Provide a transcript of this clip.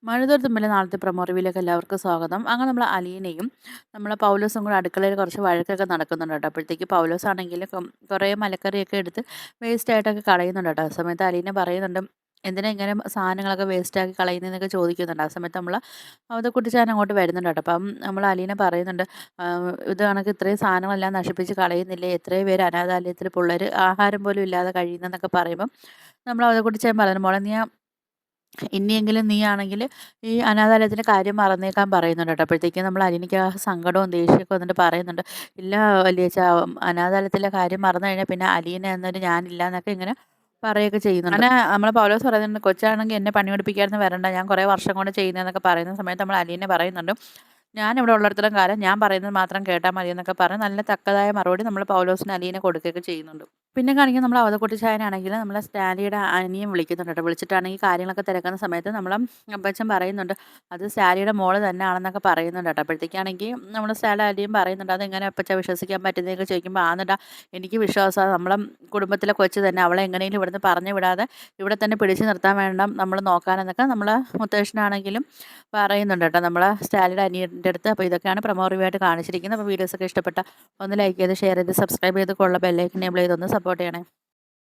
മഴത്തോട് തമ്മിൽ നാളത്തെ പ്രൊമോ റിവ്യൂലേക്ക് എല്ലാവർക്കും സ്വാഗതം. അങ്ങനെ നമ്മൾ അലീനയും നമ്മളെ പൗലോസും കൂടെ അടുക്കളയിൽ കുറച്ച് വഴക്കൊക്കെ നടക്കുന്നുണ്ട് കേട്ടോ. അപ്പോഴത്തേക്ക് പൗലോസ് ആണെങ്കിൽ കുറേ മലക്കറിയൊക്കെ എടുത്ത് വേസ്റ്റ് ആയിട്ടൊക്കെ കളയുന്നുണ്ട് കേട്ടോ. ആ സമയത്ത് അലീന പറയുന്നുണ്ട്, എന്തിനാ ഇങ്ങനെ സാധനങ്ങളൊക്കെ വേസ്റ്റാക്കി കളയുന്നതെന്നൊക്കെ ചോദിക്കുന്നുണ്ട്. ആ സമയത്ത് നമ്മൾ അവതക്കുട്ടിച്ചാൻ അങ്ങോട്ട് വരുന്നുണ്ട് കേട്ടോ. അപ്പം നമ്മൾ അലീന പറയുന്നുണ്ട്, ഇത് കണക്ക് ഇത്രയും സാധനങ്ങളെല്ലാം നശിപ്പിച്ച് കളയുന്നില്ലേ, എത്രയോ പേര് അനാഥാലയത്തിൽ പിള്ളേർ ആഹാരം പോലും ഇല്ലാതെ കഴിയുന്നതെന്നൊക്കെ പറയുമ്പം നമ്മൾ അവതക്കുട്ടിച്ചാൻ പറയുന്നു, മോളെ നീ ഇനിയെങ്കിലും നീ ആണെങ്കിൽ ഈ അനാഥാലയത്തിൻ്റെ കാര്യം മറന്നേക്കാൻ പറയുന്നുണ്ട് കേട്ടോ. അപ്പോഴത്തേക്കും നമ്മൾ അനിയനിക്ക് ആ സങ്കടവും ദേഷ്യമൊക്കെ വന്നിട്ട് പറയുന്നുണ്ട്, ഇല്ല വലിയച്ഛ, അനാഥാലയത്തിലെ കാര്യം മറന്നു കഴിഞ്ഞാൽ പിന്നെ അലീന എന്നൊരു ഞാനില്ല എന്നൊക്കെ ഇങ്ങനെ പറയുകയൊക്കെ ചെയ്യുന്നുണ്ട്. അങ്ങനെ നമ്മൾ പൗലോസ് പറയുന്നുണ്ട്, കൊച്ചാണെങ്കിൽ എന്നെ പണി പഠിപ്പിക്കാനൊന്നും വരണ്ട, ഞാൻ കുറേ വർഷം കൊണ്ട് ചെയ്യുന്നതെന്നൊക്കെ പറയുന്ന സമയത്ത് നമ്മൾ അലീനെ പറയുന്നുണ്ട്, ഞാനിവിടെ ഉള്ളിടത്തോളം കാലം ഞാൻ പറയുന്നത് മാത്രം കേട്ടാൽ മതി എന്നൊക്കെ പറഞ്ഞ് നല്ല തക്കതായ മറുപടി നമ്മൾ പൗലോസിന് അലീനെ കൊടുക്കുകയൊക്കെ ചെയ്യുന്നുണ്ട്. പിന്നെ കാണിക്കുന്നത് നമ്മൾ അവതക്കുട്ടിച്ചായനാണെങ്കിൽ നമ്മളെ സ്റ്റാലിയുടെ അനിയൻ വിളിക്കുന്നുണ്ട് കേട്ടോ. വിളിച്ചിട്ടാണെങ്കിൽ കാര്യങ്ങളൊക്കെ തിരക്കുന്ന സമയത്ത് നമ്മളെ അപ്പച്ചൻ പറയുന്നുണ്ട്, അത് സ്റ്റാലിയുടെ മോള് തന്നെ ആണെന്നൊക്കെ പറയുന്നുണ്ട് കേട്ടോ. അപ്പോഴത്തേക്കാണെങ്കിൽ നമ്മുടെ സ്റ്റാലിയുടെ അനിയൻ പറയുന്നുണ്ട്, അതെങ്ങനെ അപ്പച്ച വിശ്വസിക്കാൻ പറ്റുന്നതൊക്കെ ചോദിക്കുമ്പോൾ, ആന്നിട്ടാ എനിക്ക് വിശ്വാസമാണ്, നമ്മളെ കുടുംബത്തിലെ കൊച്ച് തന്നെ, അവളെ എങ്ങനെയും ഇവിടുന്ന് പറഞ്ഞു വിടാതെ ഇവിടെ തന്നെ പിടിച്ചു നിർത്താൻ വേണം നമ്മൾ നോക്കാനെന്നൊക്കെ നമ്മളെ മുത്തശ്ശനാണെങ്കിലും പറയുന്നുണ്ട് കേട്ടോ നമ്മളെ സ്റ്റാലിയുടെ അനിയൻ്റെ അടുത്ത്. അപ്പോൾ ഇതൊക്കെയാണ് പ്രൊമോ റിവ്യൂ ആയിട്ട് കാണിച്ചിരിക്കുന്നത്. അപ്പോൾ വീഡിയോസൊക്കെ ഇഷ്ടപ്പെട്ട ഒന്ന് ലൈക്ക് ചെയ്ത് ഷെയർ ചെയ്ത് സബ്സ്ക്രൈബ് ചെയ്ത് കൊള്ള ബെല്ലൈക്കൻ എനേബിൾ ചെയ്തൊന്ന് സപ്പോർട്ട് ചെയ്യണേ.